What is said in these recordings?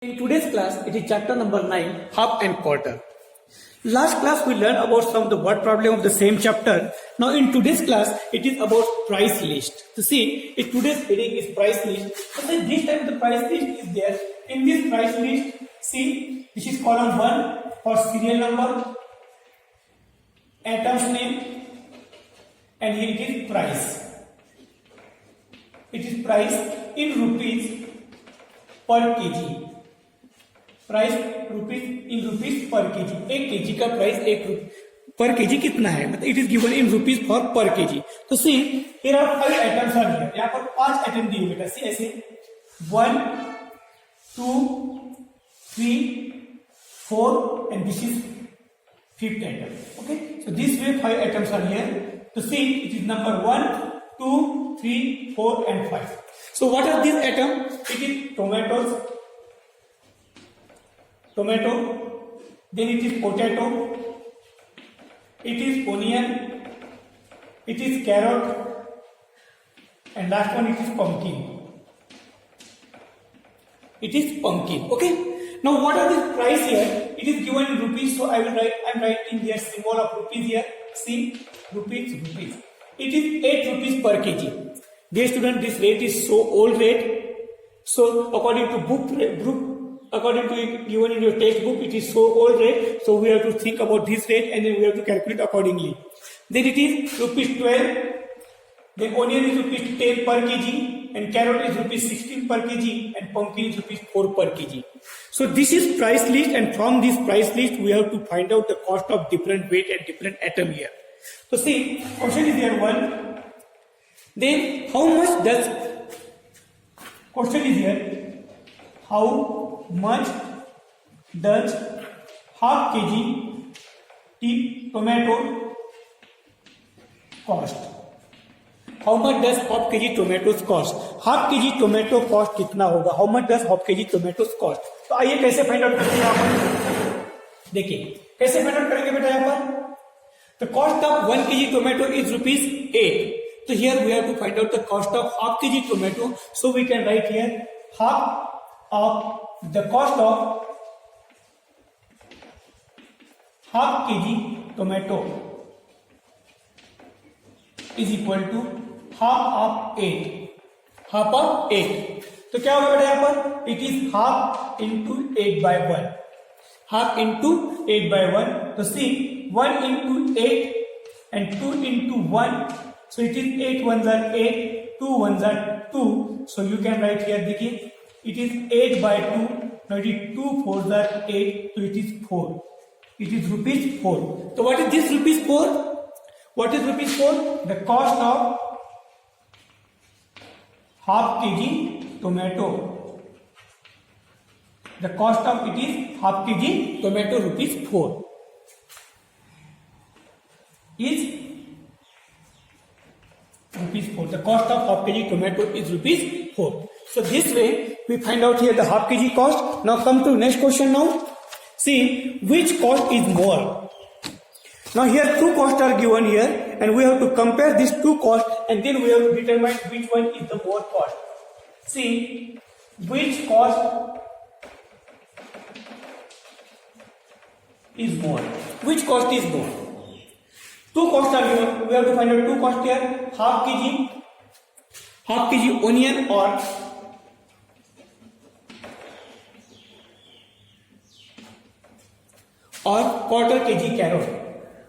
In today's class, it is chapter number 9, half and quarter. Last class we learned about some of the word problem of the same chapter. Now in today's class, it is about price list. So see, in today's heading is price list. So this time the price list is there. In this price list, see, this is column 1 for serial number, items name, and here it is price. It is price in rupees per kg. Price rupees in rupees per KG. एक KG का price पर KG कितना है, मतलब it is given in rupees for पर KG. तो see here are 5 items are here. यहाँ पर 5 आइटम दिए बेटा. सी ऐसे 1 2 3 4 and this is 5th item. Okay, so this way 5 items are here. तो see it is number 1 2 3 4 and 5. So what are this item? It is tomatoes, tomato, then it is potato, it is onion, it is carrot, and last one it is pumpkin. It is pumpkin. Okay. Now what are the price here? It is given in rupees, so I am writing here symbol of rupees here. See, rupees. It is 8 rupees per kg. Dear student, this rate is so old rate. So according to book. According to given in your textbook, it is so old rate, so we have to think about this rate and then we have to calculate accordingly. Then it is rupees 12, then onion is rupees 10 per kg, and carrot is rupees 16 per kg, and pumpkin is rupees 4 per kg. So this is price list, and from this price list we have to find out the cost of different weight and different atom here. So see, question is here 1. Then how much does, question is here, how much does half kg tomato cost? How much does half kg tomatoes cost? Half kg tomato cost कितना होगा? How much does half kg tomatoes cost? तो आइए कैसे find out करते हैं यहाँ पर. देखिए कैसे फाइंड आउट करेंगे बेटा. यहाँ पर the cost of 1 kg tomato is rupees 8. So here we have to find out the cost of half kg tomato. So we can write here half of the cost of half kg tomato is equal to half of 8. Half of 8. तो क्या होगा बेटा यहाँ पर? It is half into 8 by 1. Half into 8 by 1. तो see 1 into 8 and 2 into 1. So it is 8 ones are 8, 2 ones are 2. So you can write here, देखिए it is 8 by 2. Now it is 2 4s are 8. So it is 4. It is rupees 4. So what is this rupees 4? What is rupees 4? The cost of half kg tomato. The cost of it is half kg tomato rupees 4. Is rupees 4. The cost of half kg tomato is rupees 4. So this way we find out here the half kg cost. Now come to next question now. See which cost is more. Now here two costs are given here and we have to compare these two costs and then we have to determine which one is the more cost. See which cost is more. Which cost is more? Two costs are given. We have to find out two costs here. Half kg onion or quarter kg carrot.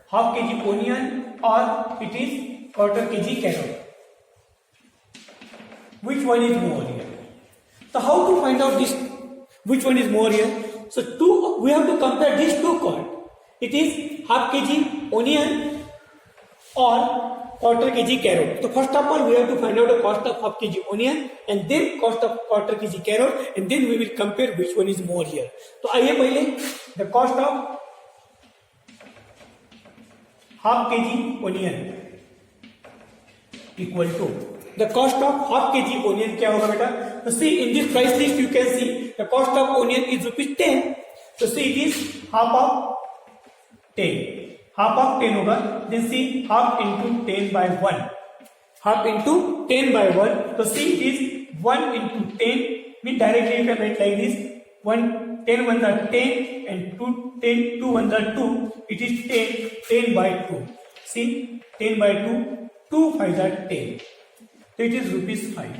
Half kg onion or it is quarter kg carrot. Which one is more here? So how to find out this? Which one is more here? So we have to compare these two costs. It is half kg onion or quarter kg carrot. So first of all we have to find out the cost of half kg onion and then cost of quarter kg carrot and then we will compare which one is more here. तो आइए पहले the cost of half kg onion equal to the cost of half kg onion. क्या होगा बेटा? तो see in this price list you can see the cost of onion is rupees 10. So see it is half of 10. Half of 10 होगा. Then see half into 10 by 1. Half into 10 by 1. So see it is 1 into 10 means directly you can write like this 1 10 ones are 10 and 2 10 2 ones are 2. It is 10 by 2. See, 10 by 2, 2 5s are 10. So it is rupees 5.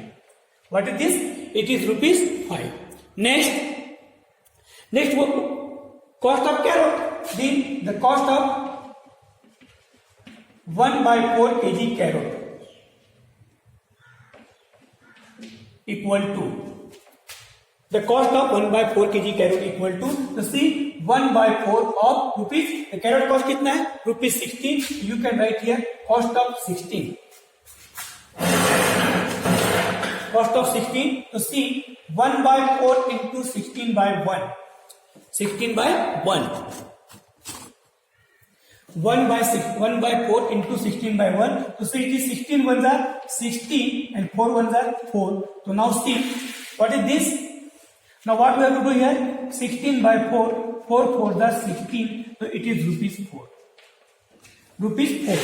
What is this? It is rupees 5. Next cost of carrot. The cost of 1 by 4 kg carrot equal to the cost of 1 by 4 kg carrot equal to, so see, 1 by 4 of rupees. The carrot cost कितना है? Rupees 16. You can write here cost of 16. Cost of 16. So see, 1 by 4 into 16 by 1. 16 by 1. 1 by 4 into 16 by 1. So see, it is 16 ones are 16 and 4 ones are 4. So now see, what is this? Now what we have to do here? 16 by 4. 4 4s are 16. So it is rupees 4. Rupees 4.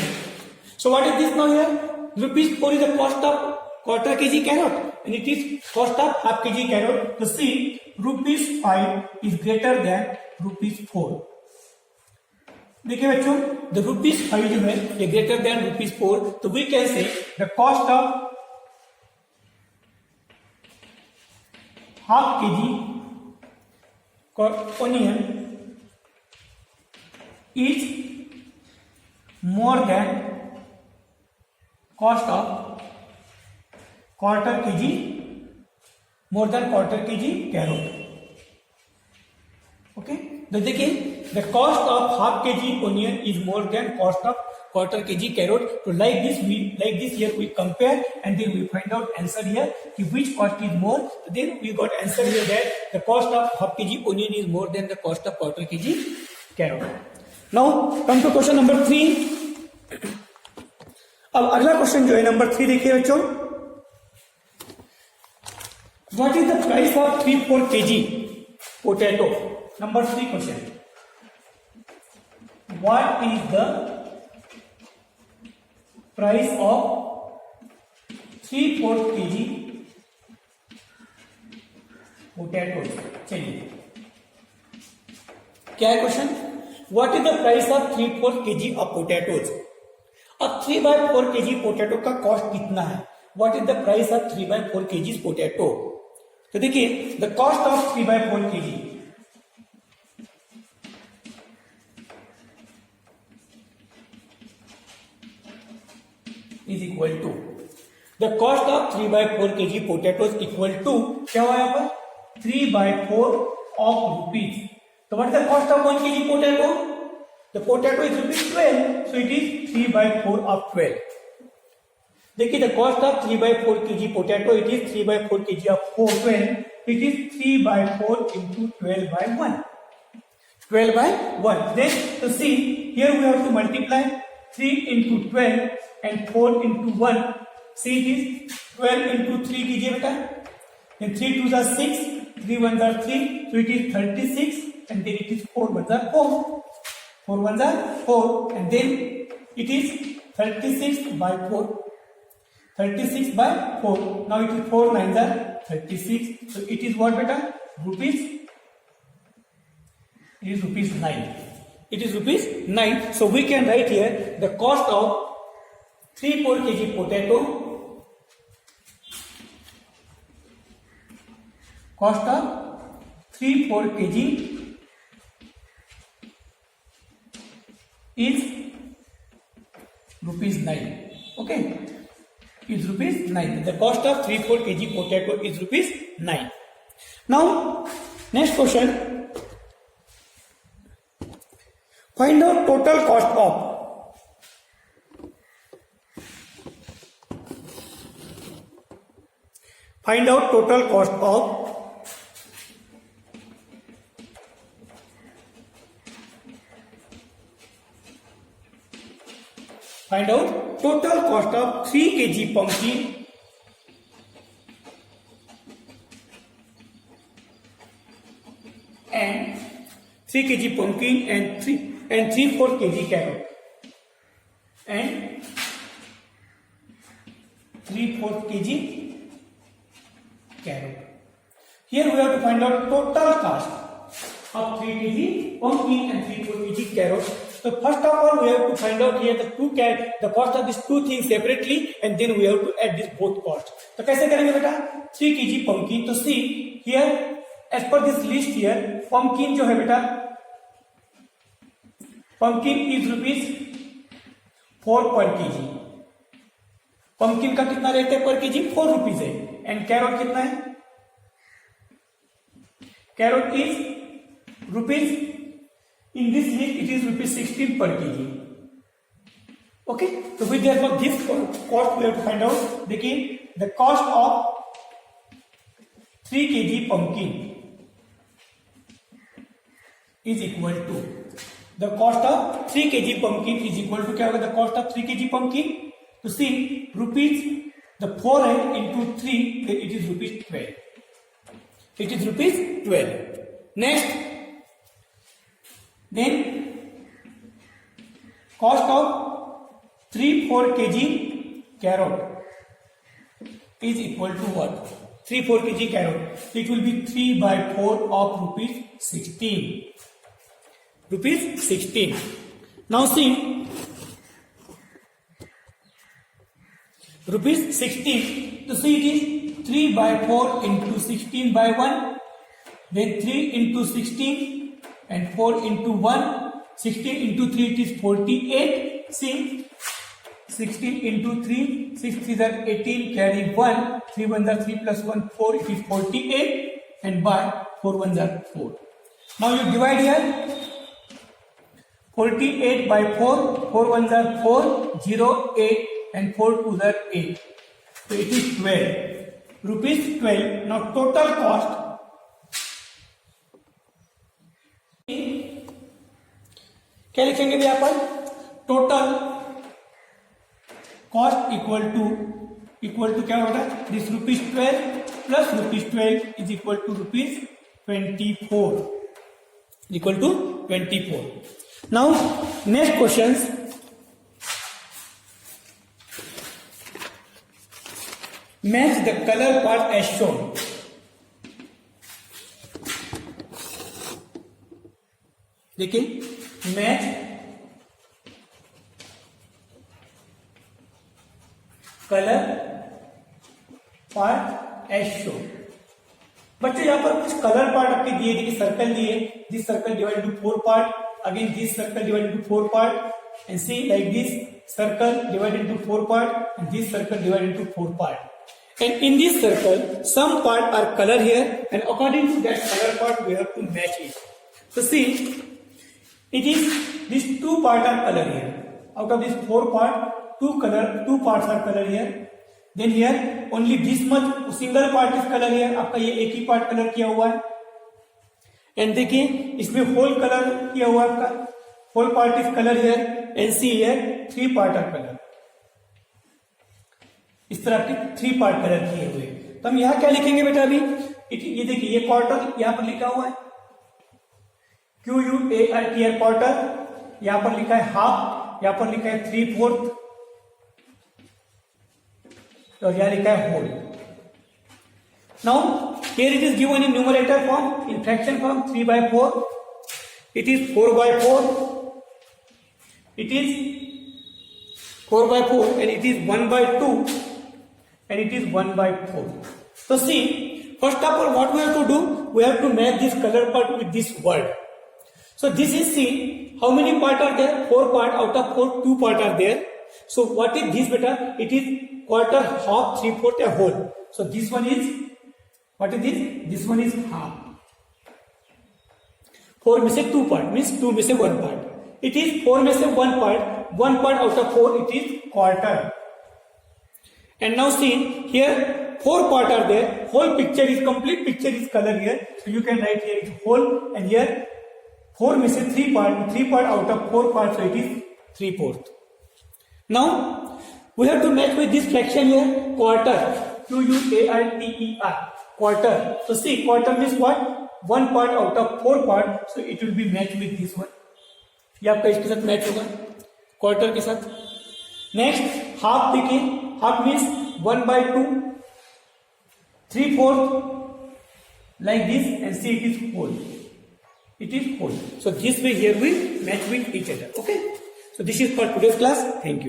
So what is this now here? Rupees 4 is the cost of quarter kg carrot and it is cost of half kg carrot. So see, rupees 5 is greater than rupees 4. देखिए बच्चों, the rupees 5 जो है ये greater than rupees 4. तो we can say the cost of half kg onion is more than cost of quarter kg carrot. Okay, तो देखिए the cost of half kg onion is more than cost of quarter kg carrot. So like this here we compare and then we find out answer here which cost is more. So then we got answer here that the cost of half kg onion is more than the cost of quarter kg carrot. Now come to question number 3. अब अगला question जो है number 3 देखिए बच्चों. What is the price of 3-4 kg potato? Number 3 question. What is the price of 3-4 kg potatoes? चलिए क्या है question? What is the price of 3-4 kg of potatoes? अब 3 by 4 kg पोटैटो का कॉस्ट कितना है? What is the price of 3 by 4 kg potato? तो देखिए the cost of 3 by 4 kg is equal to the cost of 3 by 4 kg potatoes equal to क्या हुआ यहाँ पर 3 by 4 of rupees. तो what is the cost of 1 kg potato? The potato is rupees 12, so it is 3 by 4 of 12. देखिए the cost of 3 by 4 kg potato, it is 3 by 4 kg of 12. It is 3 by 4 into 12 by 1. 12 by 1. Then so see here we have to multiply 3 into 12 and 4 into 1. See it is 12 into 3 कीजिए बेटा. Then 3 2s are 6, 3 1s are 3, so it is 36 and then it is 4 1s are 4. 4 1s are 4 and then it is 36 by 4. 36 by 4. Now it is 4 9s are 36. So it is what beta? Rupees. It is rupees 9. It is rupees 9. So we can write here the cost of 3-4 kg potato. Cost of 3-4 kg is rupees 9. Okay. Is rupees 9. The cost of 3-4 kg potato is rupees 9. Now, next question. Find out total cost of find out total cost of 3 kg pumpkin and 3 kg pumpkin and 3/4 kg carrot and 3/4 kg carrot. Here we have to find out total cost of 3 kg pumpkin and 3 kg carrot. So first of all, we have to find out here the cost of these two things separately, and then we have to add this both cost. तो कैसे करेंगे बेटा? 3 kg pumpkin. तो see here, as per this list here, pumpkin जो है बेटा, pumpkin is rupees 4 per kg. pumpkin का कितना रेट है पर kg? 4 rupees है. एंड कैरोट कितना है? Carrot is rupees, in this list it is rupees 16 per kg. Okay, so with therefore this cost we have to find out. देखिए, the cost of 3 kg pumpkin is equal to the cost of 3 kg pumpkin is equal to क्या होगा? The cost of 3 kg pumpkin, to see rupees, the 4 into 3, then it is rupees 12. It is rupees 12. Next, then cost of 3-4 kg carrot is equal to what? 3-4 kg carrot. It will be 3/4 of rupees 16. Rupees 16. Now see, rupees 16. To see, it is 3/4 into 16/1. Then 3 into 16 and 4 into 1. 16 into 3 it is 48. See, 16 into 3, 6 3s are 18, carry 1, 3 1s are 3 plus 1, 4, it is 48, and by 4 1s are 4. Now you divide here, 48 by 4, 4 1s are 4, 0, 8, and 4 2s are 8. So it is 12. Rupees 12. Now total cost, क्या लिखेंगे भैया अपन? Total cost equal to क्या होगा? This rupees 12 plus rupees 12 is equal to rupees 24. Equal to 24. Now next questions. Match the colour part as shown. देखिए, match colour part as show. बच्चों यहां पर कुछ कलर पार्ट आपके दिए, देखिए सर्कल दिए. This circle divide to 4 part, again this circle divide to 4 part, and see like this circle divided into 4 part, and this circle divided into 4 part. And in this circle, some part are color here, and according to that color part, we have to match it. So see, it is these 2 parts are color here. Out of this 4 part, 2 parts are color here. Then here only this much single part is color here. आपका ये एक ही part colour किया हुआ है. And देखिए, इसमें whole colour किया हुआ है आपका. Whole part is colour here, and see here 3 part are colour. इस तरह के 3 पार्ट कलर किए हुए. तो हम यहां क्या लिखेंगे बेटा? अभी ये देखिए, ये क्वार्टर यहां पर लिखा हुआ है, QUARTR क्वार्टर. यहां पर लिखा है हाफ, यहां पर लिखा है 3/4, और यहां लिखा है whole. Now here it is given in numerator form, in fraction form 3/4. It is 4/4. It is 4/4, and it is 1/2, and it is 1/4. So see, first of all, what we have to do? We have to match this color part with this word. So this is, see, how many part are there? 4 part. Out of 4, 2 part are there. So what is this beta? It is quarter, half, 3/4, a whole. So this one is, what is this? This one is half. 4 में से 2 part, means 2 में से 1 part. It is 4 में से 1 part. 1 part out of 4, it is quarter. And now see, here 4 part are there. Whole picture is complete. Picture is color here. So you can write here it's whole, and here 4 में से 3 part. 3 part out of 4 part, so it is 3/4. Now we have to match with this fraction here, quarter. QUARTER, quarter. So see, quarter means what? 1 part out of 4 part, so it will be matched with this one. ये आपका इसके साथ match होगा, quarter के साथ. Next half देखिए, half means 1/2, 3/4, like this and see it is whole. It is whole. So this way here we match with each other. Okay. So this is for today's class. Thank you.